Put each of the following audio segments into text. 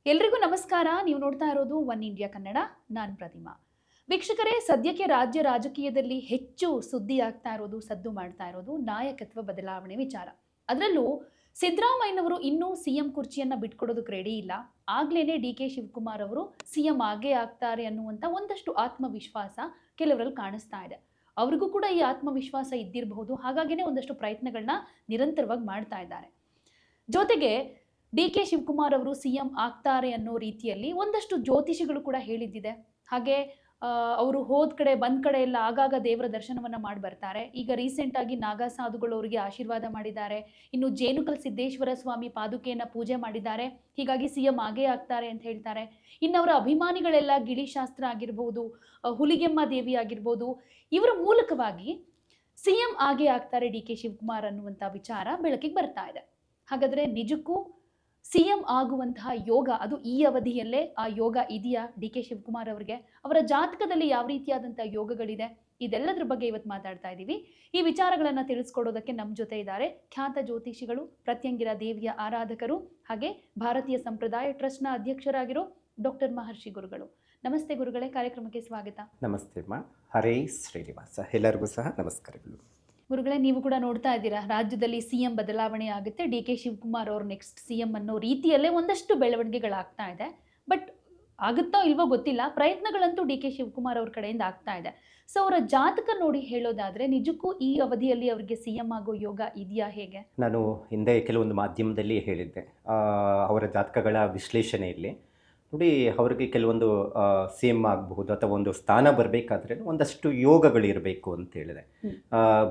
ಎಲ್ರಿಗೂ ನಮಸ್ಕಾರ. ನೀವು ನೋಡ್ತಾ ಇರೋದು ಒನ್ ಇಂಡಿಯಾ ಕನ್ನಡ. ನಾನು ಪ್ರತಿಮಾ. ವೀಕ್ಷಕರೇ, ಸದ್ಯಕ್ಕೆ ರಾಜ್ಯ ರಾಜಕೀಯದಲ್ಲಿ ಹೆಚ್ಚು ಸುದ್ದಿ ಆಗ್ತಾ ಇರೋದು, ಸದ್ದು ಮಾಡ್ತಾ ಇರೋದು ನಾಯಕತ್ವ ಬದಲಾವಣೆ ವಿಚಾರ. ಅದರಲ್ಲೂ ಸಿದ್ದರಾಮಯ್ಯನವರು ಇನ್ನೂ ಸಿಎಂ ಕುರ್ಚಿಯನ್ನ ಬಿಟ್ಕೊಡೋದಕ್ಕೆ ರೆಡಿ ಇಲ್ಲ. ಆಗ್ಲೇನೆ ಡಿ.ಕೆ. ಶಿವಕುಮಾರ್ ಅವರು ಸಿಎಂ ಆಗೇ ಆಗ್ತಾರೆ ಅನ್ನುವಂಥ ಒಂದಷ್ಟು ಆತ್ಮವಿಶ್ವಾಸ ಕೆಲವರಲ್ಲಿ ಕಾಣಿಸ್ತಾ ಇದೆ. ಅವ್ರಿಗೂ ಕೂಡ ಈ ಆತ್ಮವಿಶ್ವಾಸ ಇದ್ದಿರಬಹುದು. ಹಾಗಾಗಿನೇ ಒಂದಷ್ಟು ಪ್ರಯತ್ನಗಳನ್ನ ನಿರಂತರವಾಗಿ ಮಾಡ್ತಾ ಇದ್ದಾರೆ. ಜೊತೆಗೆ ಡಿ.ಕೆ. ಶಿವಕುಮಾರ್ ಅವರು ಸಿಎಂ ಆಗ್ತಾರೆ ಅನ್ನೋ ರೀತಿಯಲ್ಲಿ ಒಂದಷ್ಟು ಜ್ಯೋತಿಷಿಗಳು ಕೂಡ ಹೇಳಿದ್ದಿದೆ. ಹಾಗೆ ಅವರು ಹೋದ ಕಡೆ ಬಂದ ಕಡೆ ಎಲ್ಲ ಆಗಾಗ ದೇವರ ದರ್ಶನವನ್ನ ಮಾಡಿ ಬರ್ತಾರೆ. ಈಗ ರೀಸೆಂಟ್ ಆಗಿ ನಾಗಾ ಸಾಧುಗಳು ಅವರಿಗೆ ಆಶೀರ್ವಾದ ಮಾಡಿದ್ದಾರೆ. ಇನ್ನು ಜೇನುಕಲ್ ಸಿದ್ದೇಶ್ವರ ಸ್ವಾಮಿ ಪಾದುಕೆಯನ್ನ ಪೂಜೆ ಮಾಡಿದ್ದಾರೆ. ಹೀಗಾಗಿ ಸಿಎಂ ಆಗೇ ಆಗ್ತಾರೆ ಅಂತ ಹೇಳ್ತಾರೆ. ಇನ್ನು ಅವರ ಅಭಿಮಾನಿಗಳೆಲ್ಲ ಗಿಳಿಶಾಸ್ತ್ರ ಆಗಿರ್ಬೋದು, ಹುಲಿಗೆಮ್ಮ ದೇವಿ ಆಗಿರ್ಬೋದು, ಇವರ ಮೂಲಕವಾಗಿ ಸಿಎಂ ಆಗೇ ಆಗ್ತಾರೆ ಡಿ.ಕೆ. ಶಿವಕುಮಾರ್ ಅನ್ನುವಂಥ ವಿಚಾರ ಬೆಳಕಿಗೆ ಬರ್ತಾ ಇದೆ. ಹಾಗಾದ್ರೆ ನಿಜಕ್ಕೂ ಸಿಎಂ ಆಗುವಂತಹ ಯೋಗ, ಅದು ಈ ಅವಧಿಯಲ್ಲೇ ಆ ಯೋಗ ಇದೆಯಾ ಡಿ.ಕೆ. ಶಿವಕುಮಾರ್ ಅವರಿಗೆ? ಅವರ ಜಾತಕದಲ್ಲಿ ಯಾವ ರೀತಿಯಾದಂತಹ ಯೋಗಗಳಿದೆ? ಇದೆಲ್ಲದರ ಬಗ್ಗೆ ಇವತ್ತು ಮಾತಾಡ್ತಾ ಇದ್ದೀವಿ. ಈ ವಿಚಾರಗಳನ್ನ ತಿಳಿಸ್ಕೊಡೋದಕ್ಕೆ ನಮ್ಮ ಜೊತೆ ಇದ್ದಾರೆ ಖ್ಯಾತ ಜ್ಯೋತಿಷಿಗಳು, ಪ್ರತ್ಯಂಗಿರ ದೇವಿಯ ಆರಾಧಕರು, ಹಾಗೆ ಭಾರತೀಯ ಸಂಪ್ರದಾಯ ಟ್ರಸ್ಟ್ನ ಅಧ್ಯಕ್ಷರಾಗಿರೋ ಡಾಕ್ಟರ್ ಮಹರ್ಷಿ ಗುರುಗಳು. ನಮಸ್ತೆ ಗುರುಗಳೇ, ಕಾರ್ಯಕ್ರಮಕ್ಕೆ ಸ್ವಾಗತ. ನಮಸ್ತೆ ಅಮ್ಮ. ಹರೇ ಶ್ರೀನಿವಾಸ. ಎಲ್ಲರಿಗೂ ಸಹ ನಮಸ್ಕಾರಗಳು. ಗುರುಗಳೇ, ನೀವು ಕೂಡ ನೋಡ್ತಾ ಇದ್ದೀರಾ, ರಾಜ್ಯದಲ್ಲಿ ಸಿಎಂ ಬದಲಾವಣೆ ಆಗುತ್ತೆ, ಡಿ.ಕೆ. ಶಿವಕುಮಾರ್ ಅವರು ನೆಕ್ಸ್ಟ್ ಸಿಎಂ ಅನ್ನೋ ರೀತಿಯಲ್ಲೇ ಒಂದಷ್ಟು ಬೆಳವಣಿಗೆಗಳಾಗ್ತಾ ಇದೆ. ಬಟ್ ಆಗುತ್ತೋ ಇಲ್ವೋ ಗೊತ್ತಿಲ್ಲ, ಪ್ರಯತ್ನಗಳಂತೂ ಡಿ.ಕೆ. ಶಿವಕುಮಾರ್ ಅವ್ರ ಕಡೆಯಿಂದ ಆಗ್ತಾ ಇದೆ. ಸೊ ಅವರ ಜಾತಕ ನೋಡಿ ಹೇಳೋದಾದ್ರೆ ನಿಜಕ್ಕೂ ಈ ಅವಧಿಯಲ್ಲಿ ಅವರಿಗೆ ಸಿಎಂ ಆಗೋ ಯೋಗ ಇದೆಯಾ, ಹೇಗೆ? ನಾನು ಹಿಂದೆ ಕೆಲವೊಂದು ಮಾಧ್ಯಮದಲ್ಲಿ ಹೇಳಿದ್ದೆ, ಅವರ ಜಾತಕಗಳ ವಿಶ್ಲೇಷಣೆಯಲ್ಲಿ ನೋಡಿ, ಅವರಿಗೆ ಕೆಲವೊಂದು ಸಿ ಎಮ್ ಆಗಬಹುದು ಅಥವಾ ಒಂದು ಸ್ಥಾನ ಬರಬೇಕಾದ್ರೆ ಒಂದಷ್ಟು ಯೋಗಗಳಿರಬೇಕು ಅಂತ ಹೇಳಿದೆ.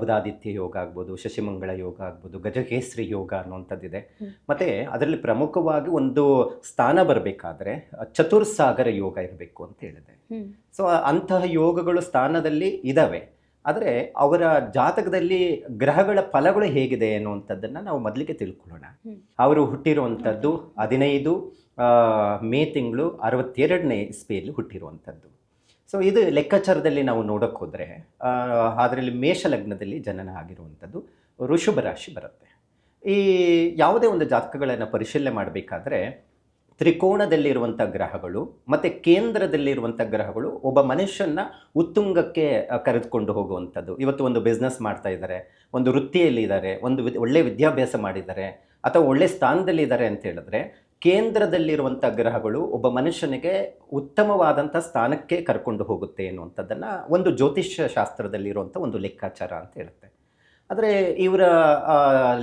ಬುಧಾದಿತ್ಯ ಯೋಗ ಆಗ್ಬೋದು, ಶಶಿಮಂಗಳ ಯೋಗ ಆಗ್ಬೋದು, ಗಜಕೇಸರಿ ಯೋಗ ಅನ್ನುವಂಥದ್ದಿದೆ. ಮತ್ತು ಅದರಲ್ಲಿ ಪ್ರಮುಖವಾಗಿ ಒಂದು ಸ್ಥಾನ ಬರಬೇಕಾದ್ರೆ ಚತುರ್ಸಾಗರ ಯೋಗ ಇರಬೇಕು ಅಂತ ಹೇಳಿದೆ. ಸೊ ಅಂತಹ ಯೋಗಗಳು ಸ್ಥಾನದಲ್ಲಿ ಇದ್ದಾವೆ. ಆದರೆ ಅವರ ಜಾತಕದಲ್ಲಿ ಗ್ರಹಗಳ ಫಲಗಳು ಹೇಗಿದೆ ಅನ್ನುವಂಥದ್ದನ್ನು ನಾವು ಮೊದಲಿಗೆ ತಿಳ್ಕೊಳ್ಳೋಣ. ಅವರು ಹುಟ್ಟಿರುವಂಥದ್ದು 15 ಮೇ ತಿಂಗಳು 62ನೇ ಇಸ್ವಿಯಲ್ಲಿ ಹುಟ್ಟಿರುವಂಥದ್ದು. ಸೊ ಇದು ಲೆಕ್ಕಾಚಾರದಲ್ಲಿ ನಾವು ನೋಡೋಕ್ಕೆ ಹೋದರೆ ಅದರಲ್ಲಿ ಮೇಷ ಲಗ್ನದಲ್ಲಿ ಜನನ ಆಗಿರುವಂಥದ್ದು, ವೃಷಭ ರಾಶಿ ಬರುತ್ತೆ. ಈ ಯಾವುದೇ ಒಂದು ಜಾತಕಗಳನ್ನು ಪರಿಶೀಲನೆ ಮಾಡಬೇಕಾದ್ರೆ ತ್ರಿಕೋಣದಲ್ಲಿರುವಂಥ ಗ್ರಹಗಳು ಮತ್ತು ಕೇಂದ್ರದಲ್ಲಿರುವಂಥ ಗ್ರಹಗಳು ಒಬ್ಬ ಮನುಷ್ಯನ ಉತ್ತುಂಗಕ್ಕೆ ಕರೆದುಕೊಂಡು ಹೋಗುವಂಥದ್ದು. ಇವತ್ತು ಒಂದು ಬಿಸ್ನೆಸ್ ಮಾಡ್ತಾ ಇದ್ದಾರೆ, ಒಂದು ವೃತ್ತಿಯಲ್ಲಿದ್ದಾರೆ, ಒಂದು ಒಳ್ಳೆಯ ವಿದ್ಯಾಭ್ಯಾಸ ಮಾಡಿದ್ದಾರೆ ಅಥವಾ ಒಳ್ಳೆಯ ಸ್ಥಾನದಲ್ಲಿದ್ದಾರೆ ಅಂತ ಹೇಳಿದ್ರೆ ಕೇಂದ್ರದಲ್ಲಿರುವಂಥ ಗ್ರಹಗಳು ಒಬ್ಬ ಮನುಷ್ಯನಿಗೆ ಉತ್ತಮವಾದಂಥ ಸ್ಥಾನಕ್ಕೆ ಕರ್ಕೊಂಡು ಹೋಗುತ್ತೆ ಅನ್ನುವಂಥದ್ದನ್ನು ಒಂದು ಜ್ಯೋತಿಷ್ಯ ಶಾಸ್ತ್ರದಲ್ಲಿರುವಂಥ ಒಂದು ಲೆಕ್ಕಾಚಾರ ಅಂತ ಹೇಳುತ್ತೆ. ಆದರೆ ಇವರ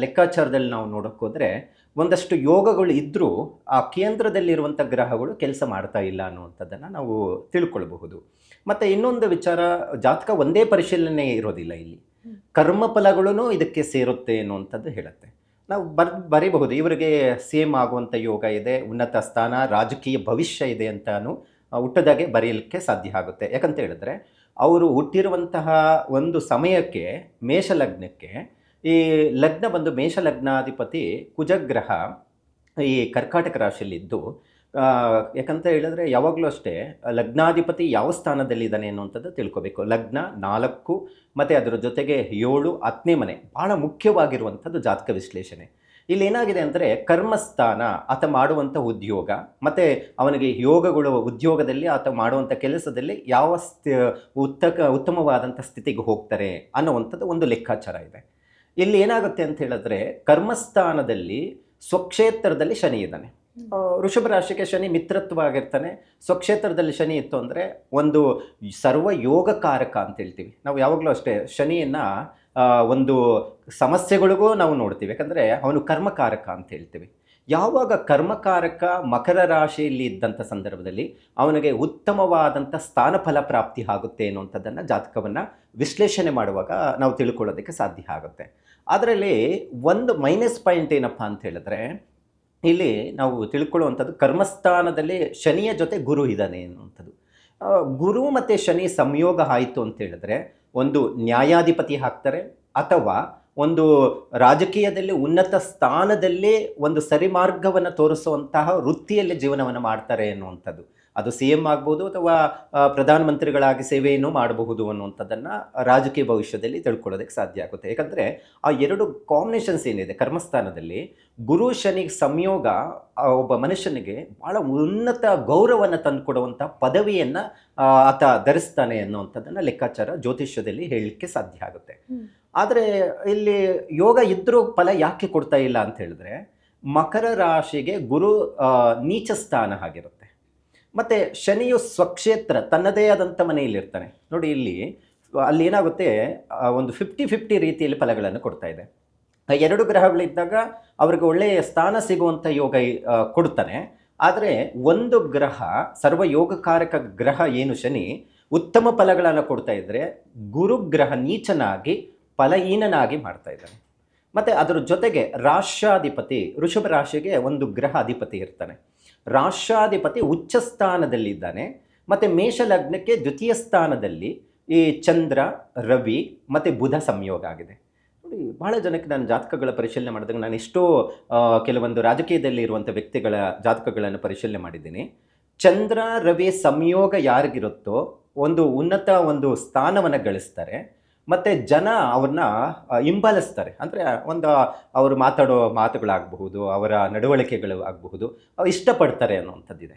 ಲೆಕ್ಕಾಚಾರದಲ್ಲಿ ನಾವು ನೋಡೋಕ್ಕೆ ಹೋದರೆ ಒಂದಷ್ಟು ಯೋಗಗಳು ಇದ್ದರೂ ಆ ಕೇಂದ್ರದಲ್ಲಿರುವಂಥ ಗ್ರಹಗಳು ಕೆಲಸ ಮಾಡ್ತಾ ಇಲ್ಲ ಅನ್ನುವಂಥದ್ದನ್ನು ನಾವು ತಿಳ್ಕೊಳ್ಬಹುದು. ಮತ್ತು ಇನ್ನೊಂದು ವಿಚಾರ, ಜಾತಕ ಒಂದೇ ಪರಿಶೀಲನೆ ಇರೋದಿಲ್ಲ, ಇಲ್ಲಿ ಕರ್ಮಫಲಗಳೂ ಇದಕ್ಕೆ ಸೇರುತ್ತೆ ಅನ್ನುವಂಥದ್ದು ಹೇಳುತ್ತೆ. ನಾವು ಬರೀಬಹುದು ಇವರಿಗೆ ಸೇಮ್ ಆಗುವಂಥ ಯೋಗ ಇದೆ, ಉನ್ನತ ಸ್ಥಾನ, ರಾಜಕೀಯ ಭವಿಷ್ಯ ಇದೆ ಅಂತಾನು ಹುಟ್ಟದಾಗೆ ಬರೆಯಲಿಕ್ಕೆ ಸಾಧ್ಯ ಆಗುತ್ತೆ. ಯಾಕಂತ ಹೇಳಿದ್ರೆ ಅವರು ಹುಟ್ಟಿರುವಂತಹ ಒಂದು ಸಮಯಕ್ಕೆ ಮೇಷಲಗ್ನಕ್ಕೆ, ಈ ಲಗ್ನ ಬಂದು ಮೇಷಲಗ್ನಾಧಿಪತಿ ಕುಜಗ್ರಹ ಈ ಕರ್ಕಾಟಕ ರಾಶಿಯಲ್ಲಿದ್ದು, ಯಾಕಂತ ಹೇಳಿದ್ರೆ ಯಾವಾಗಲೂ ಅಷ್ಟೇ ಲಗ್ನಾಧಿಪತಿ ಯಾವ ಸ್ಥಾನದಲ್ಲಿದ್ದಾನೆ ಅನ್ನುವಂಥದ್ದು ತಿಳ್ಕೊಬೇಕು. ಲಗ್ನ 4 ಮತ್ತು ಅದರ ಜೊತೆಗೆ 7, 10ನೇ ಮನೆ ಭಾಳ ಮುಖ್ಯವಾಗಿರುವಂಥದ್ದು ಜಾತಕ ವಿಶ್ಲೇಷಣೆ. ಇಲ್ಲಿ ಏನಾಗಿದೆ ಅಂದರೆ ಕರ್ಮಸ್ಥಾನ, ಆತ ಮಾಡುವಂಥ ಉದ್ಯೋಗ ಮತ್ತು ಅವನಿಗೆ ಯೋಗಗಳು ಉದ್ಯೋಗದಲ್ಲಿ ಆತ ಮಾಡುವಂಥ ಕೆಲಸದಲ್ಲಿ ಯಾವ ಉತ್ತಮವಾದಂಥ ಸ್ಥಿತಿಗೆ ಹೋಗ್ತಾರೆ ಅನ್ನುವಂಥದ್ದು ಒಂದು ಲೆಕ್ಕಾಚಾರ ಇದೆ. ಇಲ್ಲಿ ಏನಾಗುತ್ತೆ ಅಂತ ಹೇಳಿದ್ರೆ ಕರ್ಮಸ್ಥಾನದಲ್ಲಿ ಸ್ವಕ್ಷೇತ್ರದಲ್ಲಿ ಶನಿ ಇದ್ದಾನೆ. ವೃಷಭ ರಾಶಿಗೆ ಶನಿ ಮಿತ್ರತ್ವ ಆಗಿರ್ತಾನೆ. ಸ್ವಕ್ಷೇತ್ರದಲ್ಲಿ ಶನಿ ಇತ್ತು ಅಂದರೆ ಒಂದು ಸರ್ವ ಯೋಗಕಾರಕ ಅಂತ ಹೇಳ್ತೀವಿ ನಾವು. ಯಾವಾಗಲೂ ಅಷ್ಟೇ ಶನಿಯನ್ನು ಒಂದು ಸಮಸ್ಯೆಗಳಿಗೂ ನಾವು ನೋಡ್ತೀವಿ, ಯಾಕಂದರೆ ಅವನು ಕರ್ಮಕಾರಕ ಅಂತ ಹೇಳ್ತೀವಿ. ಯಾವಾಗ ಕರ್ಮಕಾರಕ ಮಕರ ರಾಶಿಯಲ್ಲಿ ಇದ್ದಂಥ ಸಂದರ್ಭದಲ್ಲಿ ಅವನಿಗೆ ಉತ್ತಮವಾದಂಥ ಸ್ಥಾನಫಲ ಪ್ರಾಪ್ತಿ ಆಗುತ್ತೆ ಅನ್ನುವಂಥದ್ದನ್ನು ಜಾತಕವನ್ನು ವಿಶ್ಲೇಷಣೆ ಮಾಡುವಾಗ ನಾವು ತಿಳ್ಕೊಳ್ಳೋದಕ್ಕೆ ಸಾಧ್ಯ ಆಗುತ್ತೆ. ಅದರಲ್ಲಿ ಒಂದು ಮೈನಸ್ ಪಾಯಿಂಟ್ ಏನಪ್ಪ ಅಂತ ಹೇಳಿದ್ರೆ, ಇಲ್ಲಿ ನಾವು ತಿಳ್ಕೊಳ್ಳುವಂಥದ್ದು ಕರ್ಮಸ್ಥಾನದಲ್ಲಿ ಶನಿಯ ಜೊತೆ ಗುರು ಇದ್ದಾನೆ ಅನ್ನುವಂಥದ್ದು. ಗುರು ಮತ್ತು ಶನಿ ಸಂಯೋಗ ಆಯಿತು ಅಂತ ಹೇಳಿದ್ರೆ ಒಂದು ನ್ಯಾಯಾಧಿಪತಿ ಆಗ್ತಾರೆ, ಅಥವಾ ಒಂದು ರಾಜಕೀಯದಲ್ಲಿ ಉನ್ನತ ಸ್ಥಾನದಲ್ಲಿ ಒಂದು ಸರಿಮಾರ್ಗವನ್ನು ತೋರಿಸುವಂತಹ ವೃತ್ತಿಯಲ್ಲಿ ಜೀವನವನ್ನು ಮಾಡ್ತಾರೆ ಅನ್ನುವಂಥದ್ದು. ಅದು ಸಿ ಎಂ ಆಗ್ಬೋದು ಅಥವಾ ಪ್ರಧಾನಮಂತ್ರಿಗಳಾಗಿ ಸೇವೆಯನ್ನು ಮಾಡಬಹುದು ಅನ್ನುವಂಥದ್ದನ್ನು ರಾಜಕೀಯ ಭವಿಷ್ಯದಲ್ಲಿ ತಿಳ್ಕೊಳ್ಳೋದಕ್ಕೆ ಸಾಧ್ಯ ಆಗುತ್ತೆ. ಯಾಕಂದರೆ ಆ ಎರಡು ಕಾಂಬಿನೇಷನ್ಸ್ ಏನಿದೆ ಕರ್ಮಸ್ಥಾನದಲ್ಲಿ, ಗುರು ಶನಿ ಸಂಯೋಗ ಒಬ್ಬ ಮನುಷ್ಯನಿಗೆ ಭಾಳ ಉನ್ನತ ಗೌರವವನ್ನು ತಂದುಕೊಡುವಂಥ ಪದವಿಯನ್ನು ಆತ ಧರಿಸ್ತಾನೆ ಅನ್ನುವಂಥದ್ದನ್ನು ಲೆಕ್ಕಾಚಾರ ಜ್ಯೋತಿಷ್ಯದಲ್ಲಿ ಹೇಳಲಿಕ್ಕೆ ಸಾಧ್ಯ ಆಗುತ್ತೆ. ಆದರೆ ಇಲ್ಲಿ ಯೋಗ ಇದ್ರೂ ಫಲ ಯಾಕೆ ಕೊಡ್ತಾ ಇಲ್ಲ ಅಂತ ಹೇಳಿದ್ರೆ, ಮಕರ ರಾಶಿಗೆ ಗುರು ನೀಚ ಸ್ಥಾನ ಆಗಿರುತ್ತೆ, ಮತ್ತು ಶನಿಯು ಸ್ವಕ್ಷೇತ್ರ ತನ್ನದೇ ಆದಂಥ ಮನೆಯಲ್ಲಿರ್ತಾನೆ. ನೋಡಿ ಅಲ್ಲಿ ಏನಾಗುತ್ತೆ, ಒಂದು 50-50 ರೀತಿಯಲ್ಲಿ ಫಲಗಳನ್ನು ಕೊಡ್ತಾ ಇದೆ. ಎರಡು ಗ್ರಹಗಳಿದ್ದಾಗ ಅವ್ರಿಗೆ ಒಳ್ಳೆಯ ಸ್ಥಾನ ಸಿಗುವಂಥ ಯೋಗ ಕೊಡ್ತಾನೆ. ಆದರೆ ಒಂದು ಗ್ರಹ, ಸರ್ವಯೋಗಕಾರಕ ಗ್ರಹ ಏನು ಶನಿ, ಉತ್ತಮ ಫಲಗಳನ್ನು ಕೊಡ್ತಾ ಇದ್ದರೆ ಗುರುಗ್ರಹ ನೀಚನಾಗಿ ಫಲಹೀನನಾಗಿ ಮಾಡ್ತಾ ಇದ್ದಾನೆ. ಮತ್ತು ಅದರ ಜೊತೆಗೆ ರಾಷ್ಟ್ರಾಧಿಪತಿ, ವೃಷಭ ರಾಶಿಗೆ ಒಂದು ಗ್ರಹ ಅಧಿಪತಿ ಇರ್ತಾನೆ, ರಾಷ್ಟ್ರಾಧಿಪತಿ ಉಚ್ಚ ಸ್ಥಾನದಲ್ಲಿದ್ದಾನೆ. ಮತ್ತು ಮೇಷಲಗ್ನಕ್ಕೆ ದ್ವಿತೀಯ ಸ್ಥಾನದಲ್ಲಿ ಈ ಚಂದ್ರ, ರವಿ ಮತ್ತು ಬುಧ ಸಂಯೋಗ ಆಗಿದೆ. ನೋಡಿ, ಬಹಳ ಜನಕ್ಕೆ ನಾನು ಜಾತಕಗಳ ಪರಿಶೀಲನೆ ಮಾಡಿದಾಗ, ನಾನು ಎಷ್ಟೋ ಕೆಲವೊಂದು ರಾಜಕೀಯದಲ್ಲಿ ಇರುವಂಥ ವ್ಯಕ್ತಿಗಳ ಜಾತಕಗಳನ್ನು ಪರಿಶೀಲನೆ ಮಾಡಿದ್ದೀನಿ. ಚಂದ್ರ ರವಿ ಸಂಯೋಗ ಯಾರಿಗಿರುತ್ತೋ ಒಂದು ಉನ್ನತ ಒಂದು ಸ್ಥಾನವನ್ನು ಗಳಿಸ್ತಾರೆ, ಮತ್ತು ಜನ ಅವ್ರನ್ನ ಹಿಂಬಾಲಿಸ್ತಾರೆ. ಅಂದರೆ ಅವರು ಮಾತಾಡೋ ಮಾತುಗಳಾಗಬಹುದು, ಅವರ ನಡವಳಿಕೆಗಳು ಆಗಬಹುದು, ಇಷ್ಟಪಡ್ತಾರೆ ಅನ್ನುವಂಥದ್ದಿದೆ.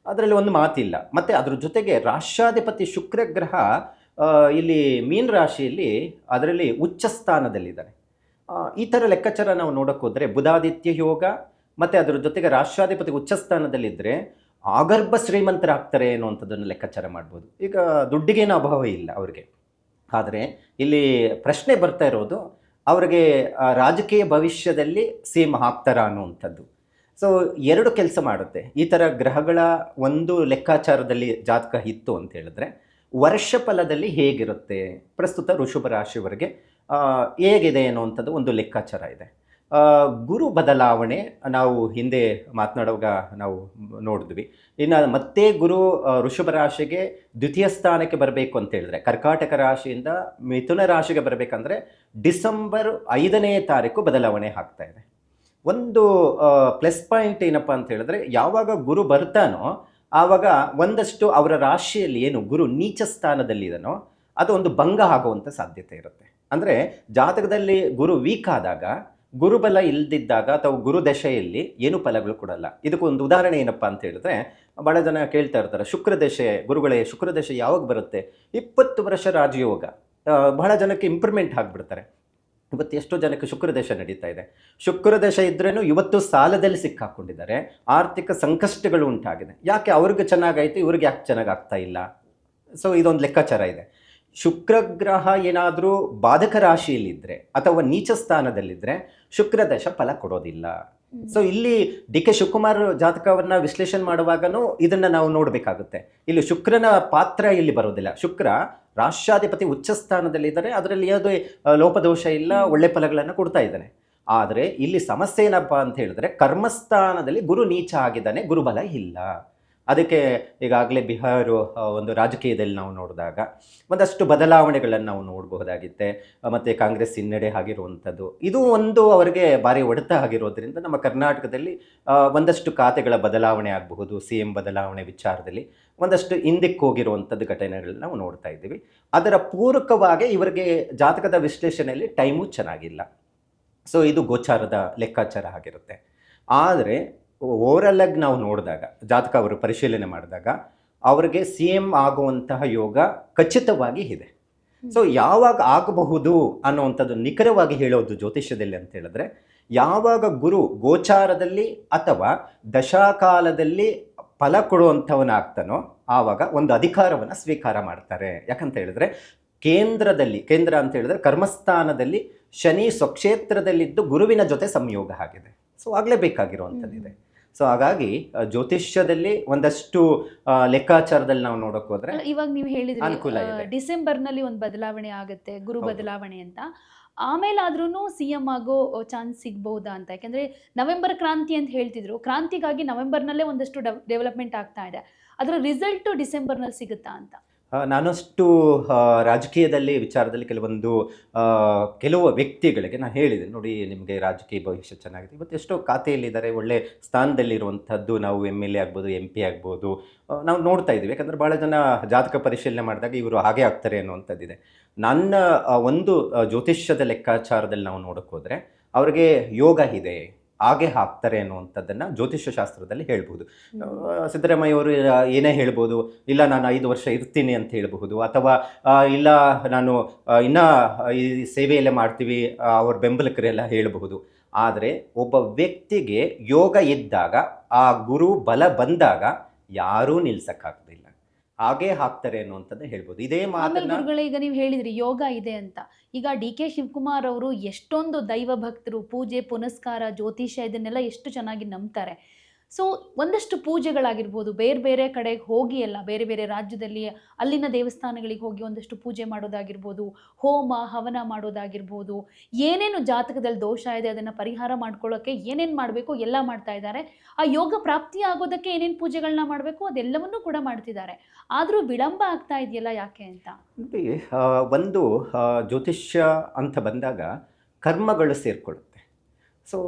ಅದರಲ್ಲಿ ಒಂದು ಮಾತಿಲ್ಲ. ಮತ್ತು ಅದ್ರ ಜೊತೆಗೆ ರಾಷ್ಟ್ರಾಧಿಪತಿ ಶುಕ್ರ ಗ್ರಹ ಇಲ್ಲಿ ಮೀನ ರಾಶಿಯಲ್ಲಿ ಅದರಲ್ಲಿ ಉಚ್ಚ ಸ್ಥಾನದಲ್ಲಿದ್ದಾನೆ. ಈ ಥರ ಲೆಕ್ಕಾಚಾರ ನಾವು ನೋಡೋಕ್ಕೆ ಹೋದರೆ ಬುಧಾದಿತ್ಯ ಯೋಗ ಮತ್ತು ಅದರ ಜೊತೆಗೆ ರಾಷ್ಟ್ರಾಧಿಪತಿ ಉಚ್ಚ ಸ್ಥಾನದಲ್ಲಿದ್ದರೆ ಆಗರ್ಭ ಶ್ರೀಮಂತರಾಗ್ತಾರೆ ಅನ್ನುವಂಥದ್ದನ್ನು ಲೆಕ್ಕಾಚಾರ ಮಾಡ್ಬೋದು. ಈಗ ದುಡ್ಡಿಗೇನು ಅಭಾವ ಇಲ್ಲ ಅವರಿಗೆ. ಆದರೆ ಇಲ್ಲಿ ಪ್ರಶ್ನೆ ಬರ್ತಾ ಇರೋದು, ಅವರಿಗೆ ರಾಜಕೀಯ ಭವಿಷ್ಯದಲ್ಲಿ ಸಿಎಂ ಆಗ್ತಾರಾ ಅನ್ನುವಂಥದ್ದು. ಸೊ ಎರಡು ಕೆಲಸ ಮಾಡುತ್ತೆ ಈ ಥರ ಗ್ರಹಗಳ ಒಂದು ಲೆಕ್ಕಾಚಾರದಲ್ಲಿ ಜಾತಕ ಇತ್ತು ಅಂತ ಹೇಳಿದ್ರೆ, ವರ್ಷ ಫಲದಲ್ಲಿ ಹೇಗಿರುತ್ತೆ, ಪ್ರಸ್ತುತ ವೃಷಭ ರಾಶಿಯವರೆಗೆ ಹೇಗಿದೆ ಅನ್ನುವಂಥದ್ದು ಒಂದು ಲೆಕ್ಕಾಚಾರ ಇದೆ. ಗುರು ಬದಲಾವಣೆ ನಾವು ಹಿಂದೆ ಮಾತನಾಡುವಾಗ ನಾವು ನೋಡಿದ್ವಿ. ಇನ್ನು ಮತ್ತೆ ಗುರು ವೃಷಭ ರಾಶಿಗೆ ದ್ವಿತೀಯ ಸ್ಥಾನಕ್ಕೆ ಬರಬೇಕು ಅಂತ ಹೇಳಿದ್ರೆ, ಕರ್ಕಾಟಕ ರಾಶಿಯಿಂದ ಮಿಥುನ ರಾಶಿಗೆ ಬರಬೇಕಂದ್ರೆ ಡಿಸೆಂಬರ್ 5ನೇ ತಾರೀಕು ಬದಲಾವಣೆ ಆಗ್ತಾ ಇದೆ. ಒಂದು ಪ್ಲಸ್ ಪಾಯಿಂಟ್ ಏನಪ್ಪ ಅಂತ ಹೇಳಿದ್ರೆ, ಯಾವಾಗ ಗುರು ಬರ್ತಾನೋ ಆವಾಗ ಒಂದಷ್ಟು ಅವರ ರಾಶಿಯಲ್ಲಿ ಏನು ಗುರು ನೀಚ ಸ್ಥಾನದಲ್ಲಿದನೋ ಅದು ಒಂದು ಭಂಗ ಆಗುವಂಥ ಸಾಧ್ಯತೆ ಇರುತ್ತೆ. ಅಂದರೆ ಜಾತಕದಲ್ಲಿ ಗುರು ವೀಕ್ ಆದಾಗ, ಗುರುಬಲ ಇಲ್ದಿದ್ದಾಗ ಅಥವಾ ಗುರು ದಶೆಯಲ್ಲಿ ಏನು ಫಲಗಳು ಕೊಡಲ್ಲ. ಇದಕ್ಕೊಂದು ಉದಾಹರಣೆ ಏನಪ್ಪ ಅಂತ ಹೇಳಿದ್ರೆ, ಭಾಳ ಜನ ಕೇಳ್ತಾ ಇರ್ತಾರೆ, ಶುಕ್ರದಶೆ ಗುರುಗಳೇ ಶುಕ್ರದಶೆ ಯಾವಾಗ ಬರುತ್ತೆ? 20 ವರ್ಷ ರಾಜಯೋಗ. ಬಹಳ ಜನಕ್ಕೆ ಇಂಪ್ರೂವ್ಮೆಂಟ್ ಆಗಿಬಿಡ್ತಾರೆ. ಇವತ್ತು ಎಷ್ಟೋ ಜನಕ್ಕೆ ಶುಕ್ರದಶೆ ನಡೀತಾ ಇದೆ. ಶುಕ್ರದಶೆ ಇದ್ರೇನು ಇವತ್ತು ಸಾಲದಲ್ಲಿ ಸಿಕ್ಕಾಕೊಂಡಿದ್ದಾರೆ, ಆರ್ಥಿಕ ಸಂಕಷ್ಟಗಳು ಉಂಟಾಗಿದೆ. ಯಾಕೆ ಅವ್ರಿಗೆ ಚೆನ್ನಾಗಾಯಿತು, ಇವ್ರಿಗೆ ಯಾಕೆ ಚೆನ್ನಾಗಾಗ್ತಾ ಇಲ್ಲ? ಸೊ ಇದೊಂದು ಲೆಕ್ಕಾಚಾರ ಇದೆ. ಶುಕ್ರಗ್ರಹ ಏನಾದರೂ ಬಾಧಕ ರಾಶಿಯಲ್ಲಿದ್ದರೆ ಅಥವಾ ನೀಚ ಸ್ಥಾನದಲ್ಲಿದ್ದರೆ ಶುಕ್ರದಶ ಫಲ ಕೊಡೋದಿಲ್ಲ. ಸೊ ಇಲ್ಲಿ ಡಿ ಕೆ ಶಿವಕುಮಾರ್ ಜಾತಕವನ್ನು ವಿಶ್ಲೇಷಣೆ ಮಾಡುವಾಗನೂ ಇದನ್ನು ನಾವು ನೋಡಬೇಕಾಗುತ್ತೆ. ಇಲ್ಲಿ ಶುಕ್ರನ ಪಾತ್ರ ಇಲ್ಲಿ ಬರೋದಿಲ್ಲ. ಶುಕ್ರ ರಾಷ್ಟ್ರಾಧಿಪತಿ ಉಚ್ಚ ಸ್ಥಾನದಲ್ಲಿದ್ದಾರೆ, ಅದರಲ್ಲಿ ಯಾವುದೇ ಲೋಪದೋಷ ಇಲ್ಲ, ಒಳ್ಳೆ ಫಲಗಳನ್ನು ಕೊಡ್ತಾ ಇದ್ದಾನೆ. ಆದರೆ ಇಲ್ಲಿ ಸಮಸ್ಯೆ ಏನಪ್ಪ ಅಂತ ಹೇಳಿದ್ರೆ, ಕರ್ಮಸ್ಥಾನದಲ್ಲಿ ಗುರು ನೀಚ ಆಗಿದ್ದಾನೆ, ಗುರುಬಲ ಇಲ್ಲ. ಅದಕ್ಕೆ ಈಗಾಗಲೇ ಬಿಹಾರ ಒಂದು ರಾಜಕೀಯದಲ್ಲಿ ನಾವು ನೋಡಿದಾಗ ಒಂದಷ್ಟು ಬದಲಾವಣೆಗಳನ್ನು ನಾವು ನೋಡಬಹುದಾಗಿತ್ತೆ. ಮತ್ತು ಕಾಂಗ್ರೆಸ್ ಹಿನ್ನಡೆ ಆಗಿರುವಂಥದ್ದು ಇದು ಒಂದು ಅವರಿಗೆ ಭಾರಿ ಹೊಡೆತ ಆಗಿರೋದ್ರಿಂದ ನಮ್ಮ ಕರ್ನಾಟಕದಲ್ಲಿ ಒಂದಷ್ಟು ಖಾತೆಗಳ ಬದಲಾವಣೆ ಆಗಬಹುದು, ಸಿ ಎಂ ಬದಲಾವಣೆ ವಿಚಾರದಲ್ಲಿ ಒಂದಷ್ಟು ಹಿಂದಕ್ಕೆ ಹೋಗಿರುವಂಥದ್ದು ಘಟನೆಗಳನ್ನ ನಾವು ನೋಡ್ತಾ ಇದ್ದೀವಿ. ಅದರ ಪೂರಕವಾಗಿ ಇವರಿಗೆ ಜಾತಕದ ವಿಶ್ಲೇಷಣೆಯಲ್ಲಿ ಟೈಮು ಚೆನ್ನಾಗಿಲ್ಲ. ಸೊ ಇದು ಗೋಚಾರದ ಲೆಕ್ಕಾಚಾರ ಆಗಿರುತ್ತೆ. ಆದರೆ ಓವರಾಲಾಗಿ ನಾವು ನೋಡಿದಾಗ, ಜಾತಕ ಅವರು ಪರಿಶೀಲನೆ ಮಾಡಿದಾಗ ಅವರಿಗೆ ಸಿ ಎಂ ಆಗುವಂತಹ ಯೋಗ ಖಚಿತವಾಗಿ ಇದೆ. ಸೊ ಯಾವಾಗ ಆಗಬಹುದು ಅನ್ನುವಂಥದ್ದು ನಿಖರವಾಗಿ ಹೇಳೋದು ಜ್ಯೋತಿಷ್ಯದಲ್ಲಿ ಅಂತ ಹೇಳಿದ್ರೆ, ಯಾವಾಗ ಗುರು ಗೋಚಾರದಲ್ಲಿ ಅಥವಾ ದಶಾಕಾಲದಲ್ಲಿ ಫಲ ಕೊಡುವಂಥವನಾಗ್ತಾನೋ ಆವಾಗ ಒಂದು ಅಧಿಕಾರವನ್ನು ಸ್ವೀಕಾರ ಮಾಡ್ತಾರೆ. ಯಾಕಂತ ಹೇಳಿದ್ರೆ ಕೇಂದ್ರ ಅಂತ ಹೇಳಿದ್ರೆ ಕರ್ಮಸ್ಥಾನದಲ್ಲಿ ಶನಿ ಸ್ವಕ್ಷೇತ್ರದಲ್ಲಿದ್ದು ಗುರುವಿನ ಜೊತೆ ಸಂಯೋಗ ಆಗಿದೆ. ಸೊ ಆಗಲೇಬೇಕಾಗಿರುವಂಥದ್ದಿದೆ. ಸೊ ಹಾಗಾಗಿ ಜ್ಯೋತಿಷ್ಯದಲ್ಲಿ ಒಂದಷ್ಟು ಲೆಕ್ಕಾಚಾರದಲ್ಲಿ ನಾವು ನೋಡೋಕೆ ಹೋದ್ರೆ ಇವಾಗ ನೀವು ಹೇಳಿದ್ರಿ ಡಿಸೆಂಬರ್ನಲ್ಲಿ ಒಂದು ಬದಲಾವಣೆ ಆಗುತ್ತೆ, ಗುರು ಬದಲಾವಣೆ ಅಂತ. ಆಮೇಲೆ ಆದ್ರೂ ಸಿ ಎಂ ಆಗೋ ಚಾನ್ಸ್ ಸಿಗ್ಬಹುದಾ ಅಂತ? ಯಾಕೆಂದ್ರೆ ನವೆಂಬರ್ ಕ್ರಾಂತಿ ಅಂತ ಹೇಳ್ತಿದ್ರು, ಕ್ರಾಂತಿಗಾಗಿ ನವೆಂಬರ್ನಲ್ಲೇ ಒಂದಷ್ಟು ಡೆವಲಪ್ಮೆಂಟ್ ಆಗ್ತಾ ಇದೆ. ಅದರ ರಿಸಲ್ಟ್ ಡಿಸೆಂಬರ್ನಲ್ಲಿ ಸಿಗುತ್ತಾ ಅಂತ? ನಾನಷ್ಟು ರಾಜಕೀಯದಲ್ಲಿ ವಿಚಾರದಲ್ಲಿ ಆ, ಕೆಲವು ವ್ಯಕ್ತಿಗಳಿಗೆ ನಾನು ಹೇಳಿದೆ, ನೋಡಿ ನಿಮಗೆ ರಾಜಕೀಯ ಭವಿಷ್ಯ ಚೆನ್ನಾಗಿದೆ, ಇವತ್ತು ಎಷ್ಟೋ ಖಾತೆಯಲ್ಲಿದ್ದಾರೆ, ಒಳ್ಳೆ ಸ್ಥಾನದಲ್ಲಿರುವಂಥದ್ದು, ನಾವು MLA ಆಗ್ಬೋದು, MP ಆಗ್ಬೋದು, ನಾವು ನೋಡ್ತಾ ಇದ್ದೀವಿ. ಯಾಕಂದರೆ ಭಾಳ ಜನ ಜಾತಕ ಪರಿಶೀಲನೆ ಮಾಡಿದಾಗ ಇವರು ಹಾಗೆ ಆಗ್ತಾರೆ ಅನ್ನುವಂಥದ್ದಿದೆ. ನನ್ನ ಒಂದು ಜ್ಯೋತಿಷ್ಯದ ಲೆಕ್ಕಾಚಾರದಲ್ಲಿ ನಾವು ನೋಡೋಕೆ ಹೋದರೆ ಅವ್ರಿಗೆ ಯೋಗ ಇದೆ, ಹಾಗೆ ಹಾಕ್ತಾರೆ ಅನ್ನುವಂಥದ್ದನ್ನು ಜ್ಯೋತಿಷ್ಯ ಶಾಸ್ತ್ರದಲ್ಲಿ ಹೇಳ್ಬೋದು. ಸಿದ್ದರಾಮಯ್ಯ ಅವರು ಏನೇ ಹೇಳ್ಬೋದು, ಇಲ್ಲ ನಾನು 5 ವರ್ಷ ಇರ್ತೀನಿ ಅಂತ ಹೇಳಬಹುದು, ಅಥವಾ ಇಲ್ಲ ನಾನು ಇನ್ನೂ ಈ ಸೇವೆಯಲ್ಲೇ ಮಾಡ್ತೀವಿ ಅವ್ರ ಬೆಂಬಲಿಗರೆಲ್ಲ ಹೇಳಬಹುದು. ಆದರೆ ಒಬ್ಬ ವ್ಯಕ್ತಿಗೆ ಯೋಗ ಇದ್ದಾಗ, ಆ ಗುರು ಬಲ ಬಂದಾಗ ಯಾರೂ ನಿಲ್ಸಕ್ಕಾಗೋದಿಲ್ಲ, ಹಾಗೇ ಹಾಕ್ತಾರೆ ಅನ್ನುವಂಥದ್ದು ಹೇಳ್ಬೋದು. ಇದೇ ಆಮೇಲೆ ಮಾತನ್ನ ಗುರುಗಳೇ, ಈಗ ನೀವು ಹೇಳಿದ್ರಿ ಯೋಗ ಇದೆ ಅಂತ. ಈಗ DK ಶಿವಕುಮಾರ್ ಅವರು ಎಷ್ಟೊಂದು ದೈವ ಭಕ್ತರು, ಪೂಜೆ ಪುನಸ್ಕಾರ, ಜ್ಯೋತಿಷ್ಯ ಇದನ್ನೆಲ್ಲ ಎಷ್ಟು ಚೆನ್ನಾಗಿ ನಂಬ್ತಾರೆ. ಸೊ ಒಂದಷ್ಟು ಪೂಜೆಗಳಾಗಿರ್ಬೋದು, ಬೇರೆ ಬೇರೆ ಕಡೆಗೆ ಹೋಗಿ ಎಲ್ಲ ಬೇರೆ ಬೇರೆ ರಾಜ್ಯದಲ್ಲಿ ಅಲ್ಲಿನ ದೇವಸ್ಥಾನಗಳಿಗೆ ಹೋಗಿ ಒಂದಷ್ಟು ಪೂಜೆ ಮಾಡೋದಾಗಿರ್ಬೋದು, ಹೋಮ ಹವನ ಮಾಡೋದಾಗಿರ್ಬೋದು, ಏನೇನು ಜಾತಕದಲ್ಲಿ ದೋಷ ಇದೆ ಅದನ್ನು ಪರಿಹಾರ ಮಾಡ್ಕೊಳ್ಳೋಕ್ಕೆ ಏನೇನು ಮಾಡಬೇಕು ಎಲ್ಲ ಮಾಡ್ತಾ ಇದ್ದಾರೆ. ಆ ಯೋಗ ಪ್ರಾಪ್ತಿ ಆಗೋದಕ್ಕೆ ಏನೇನು ಪೂಜೆಗಳನ್ನ ಮಾಡಬೇಕು ಅದೆಲ್ಲವನ್ನೂ ಕೂಡ ಮಾಡ್ತಿದ್ದಾರೆ. ಆದರೂ ವಿಳಂಬ ಆಗ್ತಾ ಇದೆಯಲ್ಲ, ಯಾಕೆ ಅಂತ? ನೋಡಿ, ಒಂದು ಜ್ಯೋತಿಷ್ಯ ಅಂತ ಬಂದಾಗ ಕರ್ಮಗಳು ಸೇರಿಕೊಳ್ಳುತ್ತೆ. ಸೊ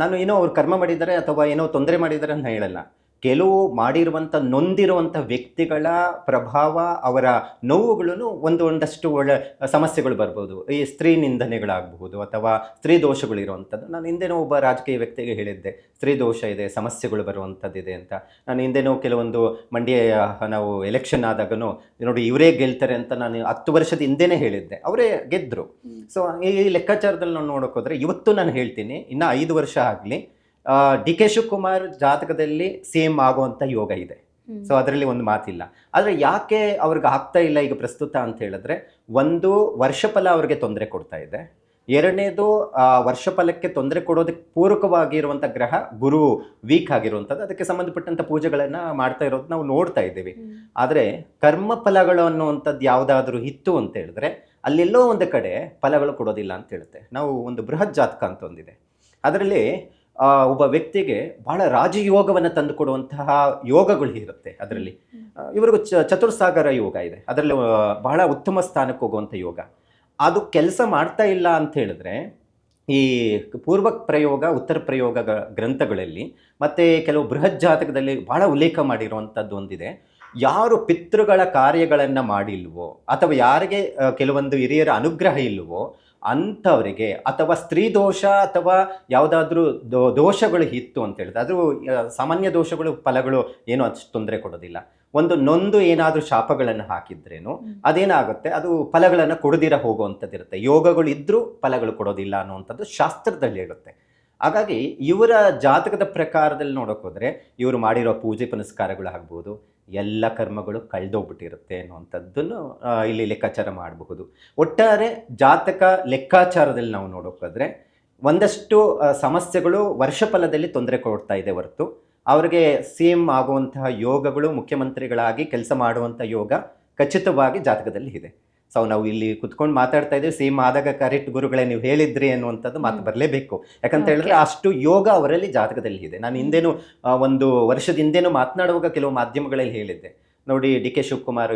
ನಾನು ಏನೋ ಅವ್ರು ಕರ್ಮ ಮಾಡಿದ್ದಾರೆ ಅಥವಾ ಏನೋ ತೊಂದರೆ ಮಾಡಿದ್ದಾರೆ ಅಂತ ಹೇಳಲ್ಲ. ಕೆಲವು ಮಾಡಿರುವಂಥ ನೊಂದಿರುವಂಥ ವ್ಯಕ್ತಿಗಳ ಪ್ರಭಾವ, ಅವರ ನೋವುಗಳನ್ನು ಒಂದಷ್ಟು ಒಳ್ಳೆ ಸಮಸ್ಯೆಗಳು ಬರ್ಬೋದು. ಈ ಸ್ತ್ರೀ ನಿಂದನೆಗಳಾಗಬಹುದು ಅಥವಾ ಸ್ತ್ರೀ ದೋಷಗಳಿರುವಂಥದ್ದು. ನಾನು ಹಿಂದೆನೋ ಒಬ್ಬ ರಾಜಕೀಯ ವ್ಯಕ್ತಿಗೆ ಹೇಳಿದ್ದೆ, ಸ್ತ್ರೀ ದೋಷ ಇದೆ, ಸಮಸ್ಯೆಗಳು ಬರುವಂಥದ್ದಿದೆ ಅಂತ. ನಾನು ಹಿಂದೆನೋ ಕೆಲವೊಂದು ಮಂಡ್ಯ ನಾವು ಎಲೆಕ್ಷನ್ ಆದಾಗನೂ ನೋಡಿ ಇವರೇ ಗೆಲ್ತಾರೆ ಅಂತ ನಾನು 10 ವರ್ಷದ ಹಿಂದೆನೇ ಹೇಳಿದ್ದೆ, ಅವರೇ ಗೆದ್ದರು. ಸೊ ಈ ಲೆಕ್ಕಾಚಾರದಲ್ಲಿ ನಾವು ನೋಡೋಕೋದ್ರೆ ಇವತ್ತು ನಾನು ಹೇಳ್ತೀನಿ, ಇನ್ನು 5 ವರ್ಷ ಆಗಲಿ DK ಶಿವಕುಮಾರ್ ಜಾತಕದಲ್ಲಿ ಸೇಮ್ ಆಗುವಂಥ ಯೋಗ ಇದೆ. ಸೊ ಅದರಲ್ಲಿ ಒಂದು ಮಾತಿಲ್ಲ. ಆದರೆ ಯಾಕೆ ಅವ್ರಿಗೆ ಆಗ್ತಾ ಇಲ್ಲ ಈಗ ಪ್ರಸ್ತುತ ಅಂತ ಹೇಳಿದ್ರೆ, ಒಂದು ವರ್ಷಫಲ ಅವ್ರಿಗೆ ತೊಂದರೆ ಕೊಡ್ತಾ ಇದೆ. ಎರಡನೇದು, ವರ್ಷಫಲಕ್ಕೆ ತೊಂದರೆ ಕೊಡೋದಕ್ಕೆ ಪೂರಕವಾಗಿರುವಂಥ ಗ್ರಹ ಗುರು ವೀಕ್ ಆಗಿರುವಂಥದ್ದು, ಅದಕ್ಕೆ ಸಂಬಂಧಪಟ್ಟಂಥ ಪೂಜೆಗಳನ್ನು ಮಾಡ್ತಾ ಇರೋದು ನಾವು ನೋಡ್ತಾ ಇದ್ದೀವಿ. ಆದರೆ ಕರ್ಮಫಲಗಳು ಅನ್ನುವಂಥದ್ದು ಯಾವುದಾದ್ರೂ ಇತ್ತು ಅಂತ ಹೇಳಿದ್ರೆ ಅಲ್ಲೆಲ್ಲೋ ಒಂದು ಕಡೆ ಫಲಗಳು ಕೊಡೋದಿಲ್ಲ ಅಂತ ಹೇಳುತ್ತೆ. ನಾವು ಒಂದು ಬೃಹತ್ ಜಾತಕ ಅಂತ ಒಂದಿದೆ, ಅದರಲ್ಲಿ ಒಬ್ಬ ವ್ಯಕ್ತಿಗೆ ಬಹಳ ರಾಜಯೋಗವನ್ನು ತಂದು ಕೊಡುವಂತಹ ಯೋಗಗಳು ಇರುತ್ತೆ. ಅದರಲ್ಲಿ ಇವರಿಗೂ ಚತುರ್ಸಾಗರ ಯೋಗ ಇದೆ, ಅದರಲ್ಲಿ ಬಹಳ ಉತ್ತಮ ಸ್ಥಾನಕ್ಕೆ ಹೋಗುವಂಥ ಯೋಗ. ಅದು ಕೆಲಸ ಮಾಡ್ತಾ ಇಲ್ಲ ಅಂತ ಹೇಳಿದ್ರೆ, ಈ ಪೂರ್ವ ಪ್ರಯೋಗ ಉತ್ತರ ಪ್ರಯೋಗ ಗ್ರಂಥಗಳಲ್ಲಿ ಮತ್ತು ಕೆಲವು ಬೃಹತ್ ಜಾತಕದಲ್ಲಿ ಬಹಳ ಉಲ್ಲೇಖ ಮಾಡಿರುವಂಥದ್ದು ಒಂದಿದೆ. ಯಾರು ಪಿತೃಗಳ ಕಾರ್ಯಗಳನ್ನು ಮಾಡಿಲ್ವೋ ಅಥವಾ ಯಾರಿಗೆ ಕೆಲವೊಂದು ಹಿರಿಯರ ಅನುಗ್ರಹ ಇಲ್ವೋ ಅಂಥವರಿಗೆ, ಅಥವಾ ಸ್ತ್ರೀ ದೋಷ ಅಥವಾ ಯಾವುದಾದ್ರೂ ದೋಷಗಳು ಇತ್ತು ಅಂತ ಹೇಳಿದ್ರೆ, ಅದು ಸಾಮಾನ್ಯ ದೋಷಗಳು ಫಲಗಳು ಏನೂ ಅಷ್ಟು ತೊಂದರೆ ಕೊಡೋದಿಲ್ಲ. ಒಂದು ನೊಂದು ಏನಾದರೂ ಶಾಪಗಳನ್ನು ಹಾಕಿದ್ರೇನು ಅದೇನಾಗುತ್ತೆ, ಅದು ಫಲಗಳನ್ನು ಕೊಡದಿರ ಹೋಗುವಂಥದ್ದಿರುತ್ತೆ. ಯೋಗಗಳು ಇದ್ದರೂ ಫಲಗಳು ಕೊಡೋದಿಲ್ಲ ಅನ್ನುವಂಥದ್ದು ಶಾಸ್ತ್ರದಲ್ಲಿ ಹೇಳುತ್ತೆ. ಹಾಗಾಗಿ ಇವರ ಜಾತಕದ ಪ್ರಕಾರದಲ್ಲಿ ನೋಡೋಕೆ ಹೋದರೆ ಇವರು ಮಾಡಿರೋ ಪೂಜೆ ಪುನಸ್ಕಾರಗಳಾಗ್ಬೋದು, ಎಲ್ಲ ಕರ್ಮಗಳು ಕಳೆದೋಗ್ಬಿಟ್ಟಿರುತ್ತೆ ಅನ್ನುವಂಥದ್ದನ್ನು ಇಲ್ಲಿ ಲೆಕ್ಕಾಚಾರ ಮಾಡಬಹುದು. ಒಟ್ಟಾರೆ ಜಾತಕ ಲೆಕ್ಕಾಚಾರದಲ್ಲಿ ನಾವು ನೋಡೋಕ್ಕಾದ್ರೆ ಒಂದಷ್ಟು ಸಮಸ್ಯೆಗಳು ವರ್ಷಫಲದಲ್ಲಿ ತೊಂದರೆ ಕೊಡ್ತಾ ಇದೆ ಹೊರತು ಅವರಿಗೆ ಸೇಮ್ ಆಗುವಂತಹ ಯೋಗಗಳು, ಮುಖ್ಯಮಂತ್ರಿಗಳಾಗಿ ಕೆಲಸ ಮಾಡುವಂಥ ಯೋಗ ಖಚಿತವಾಗಿ ಜಾತಕದಲ್ಲಿ ಇದೆ. ಸೊ ನಾವು ಇಲ್ಲಿ ಕುತ್ಕೊಂಡು ಮಾತಾಡ್ತಾ ಇದ್ದೀವಿ, ಸೇಮ್ ಆದಾಗ ಕರೆಕ್ಟ್ ಗುರುಗಳೇ ನೀವು ಹೇಳಿದ್ರಿ ಅನ್ನುವಂಥದ್ದು ಮಾತು ಬರಲೇಬೇಕು. ಯಾಕಂತ ಹೇಳಿದ್ರೆ ಅಷ್ಟು ಯೋಗ ಅವರಲ್ಲಿ ಜಾತಕದಲ್ಲಿ ಇದೆ. ನಾನು ಹಿಂದೇನು ಒಂದು ವರ್ಷದ ಹಿಂದೇನು ಮಾತನಾಡುವಾಗ ಕೆಲವು ಮಾಧ್ಯಮಗಳಲ್ಲಿ ಹೇಳಿದ್ದೆ, ನೋಡಿ DK ಶಿವಕುಮಾರ್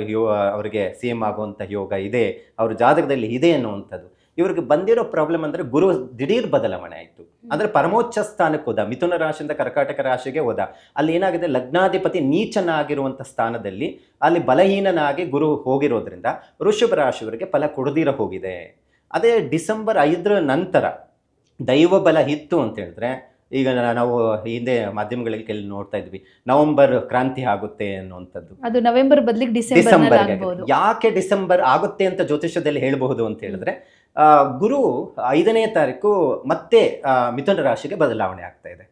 ಅವರಿಗೆ ಸೇಮ್ ಆಗುವಂಥ ಯೋಗ ಇದೆ, ಅವ್ರ ಜಾತಕದಲ್ಲಿ ಇದೆ ಅನ್ನುವಂಥದ್ದು. ಇವ್ರಿಗೆ ಬಂದಿರೋ ಪ್ರಾಬ್ಲಮ್ ಅಂದರೆ ಗುರು ದಿಢೀರ್ ಬದಲಾವಣೆ ಆಯಿತು. ಅಂದರೆ ಪರಮೋಚ್ಚ ಸ್ಥಾನಕ್ಕೆ ಹೋದ, ಮಿಥುನ ರಾಶಿಯಿಂದ ಕರ್ಕಾಟಕ ರಾಶಿಗೆ ಹೋದ. ಅಲ್ಲಿ ಏನಾಗಿದೆ, ಲಗ್ನಾಧಿಪತಿ ನೀಚನಾಗಿರುವಂಥ ಸ್ಥಾನದಲ್ಲಿ ಅಲ್ಲಿ ಬಲಹೀನನಾಗಿ ಗುರು ಹೋಗಿರೋದ್ರಿಂದ ವೃಷಭ ರಾಶಿಯವರಿಗೆ ಫಲ ಕೊಡದಿರ ಹೋಗಿದೆ. ಅದೇ ಡಿಸೆಂಬರ್ 5 ನಂತರ ದೈವ ಬಲ ಇತ್ತು ಅಂತ ಹೇಳಿದ್ರೆ, ಈಗ ನಾವು ಹಿಂದೆ ಮಾಧ್ಯಮಗಳಲ್ಲಿ ಕೆಲವು ನೋಡ್ತಾ ಇದ್ವಿ, ನವೆಂಬರ್ ಕ್ರಾಂತಿ ಆಗುತ್ತೆ ಅನ್ನುವಂಥದ್ದು. ಅದು ನವೆಂಬರ್ ಬದಲಿಗೆ ಡಿಸೆಂಬರ್ ಆಗಬಹುದು. ಯಾಕೆ ಡಿಸೆಂಬರ್ ಆಗುತ್ತೆ ಅಂತ ಜ್ಯೋತಿಷ್ಯದಲ್ಲಿ ಹೇಳಬಹುದು ಅಂತ ಹೇಳಿದ್ರೆ, ಗುರು 5ನೇ ತಾರೀಕು ಮತ್ತೆ ಮಿಥುನ ರಾಶಿಗೆ ಬದಲಾವಣೆ ಆಗ್ತಾ ಇದೆ.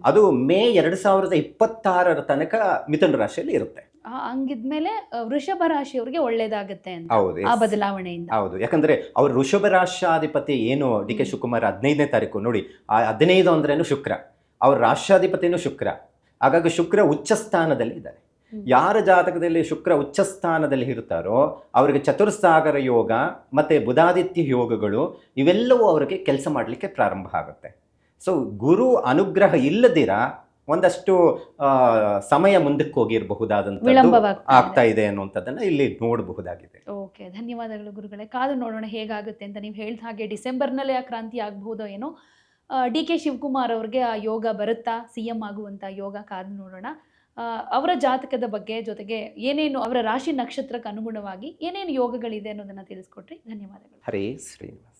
ಅದು ಮೇ 2026 ತನಕ ಮಿಥುನ ರಾಶಿಯಲ್ಲಿ ಇರುತ್ತೆ. ಹಂಗಿದ್ಮೇಲೆ ವೃಷಭ ರಾಶಿಯವರಿಗೆ ಒಳ್ಳೇದಾಗುತ್ತೆ ಅಂತ ಹೌದು, ಆ ಬದಲಾವಣೆಯಿಂದ. ಹೌದು. ಯಾಕಂದ್ರೆ ಅವ್ರ ವೃಷಭ ರಾಷ್ಟ್ರಾಧಿಪತಿ ಏನು DK ಶಿವಕುಮಾರ್ 15ನೇ ತಾರೀಕು ನೋಡಿ, 15 ಅಂದ್ರೇನು ಶುಕ್ರ, ಅವ್ರ ರಾಷ್ಟ್ರಾಧಿಪತಿನೂ ಶುಕ್ರ. ಹಾಗಾಗಿ ಶುಕ್ರ ಉಚ್ಚ ಸ್ಥಾನದಲ್ಲಿ ಇದ್ದಾರೆ. ಯಾರ ಜಾತಕದಲ್ಲಿ ಶುಕ್ರ ಉಚ್ಚ ಸ್ಥಾನದಲ್ಲಿ ಇರ್ತಾರೋ ಅವರಿಗೆ ಚತುರ್ಸಾಗರ ಯೋಗ ಮತ್ತೆ ಬುಧಾದಿತ್ಯ ಯೋಗಗಳು ಇವೆಲ್ಲವೂ ಅವರಿಗೆ ಕೆಲಸ ಮಾಡಲಿಕ್ಕೆ ಪ್ರಾರಂಭ ಆಗುತ್ತೆ. ಸೊ ಗುರು ಅನುಗ್ರಹ ಇಲ್ಲದಿರ ಒಂದಷ್ಟು ಸಮಯ ಮುಂದಕ್ಕೆ ಹೋಗಿರಬಹುದಾದಂಥದ್ದು ವಿಳಂಬವಾಗ್ತಾ ಆಗ್ತಾ ಇದೆ ಅನ್ನುವಂಥದ್ದನ್ನು ಇಲ್ಲಿ ನೋಡಬಹುದಾಗಿದೆ. ಓಕೆ, ಧನ್ಯವಾದಗಳು ಗುರುಗಳೇ. ಕಾದು ನೋಡೋಣ ಹೇಗಾಗುತ್ತೆ ಅಂತ. ನೀವು ಹೇಳಿದ ಹಾಗೆ ಡಿಸೆಂಬರ್ನಲ್ಲೇ ಆ ಕ್ರಾಂತಿ ಆಗ್ಬಹುದೋ ಏನೋ. ಡಿ ಕೆ ಶಿವಕುಮಾರ್ ಅವ್ರಿಗೆ ಆ ಯೋಗ ಬರುತ್ತಾ, CM ಆಗುವಂಥ ಯೋಗ, ಕಾದು ನೋಡೋಣ. ಅವರ ಜಾತಕದ ಬಗ್ಗೆ, ಜೊತೆಗೆ ಏನೇನು ಅವರ ರಾಶಿ ನಕ್ಷತ್ರಕ್ಕೆ ಅನುಗುಣವಾಗಿ ಏನೇನು ಯೋಗಗಳಿದೆ ಅನ್ನೋದನ್ನು ತಿಳಿಸ್ಕೊಟ್ರಿ. ಧನ್ಯವಾದಗಳು. ಹರೇ ಶ್ರೀನಿವಾಸ.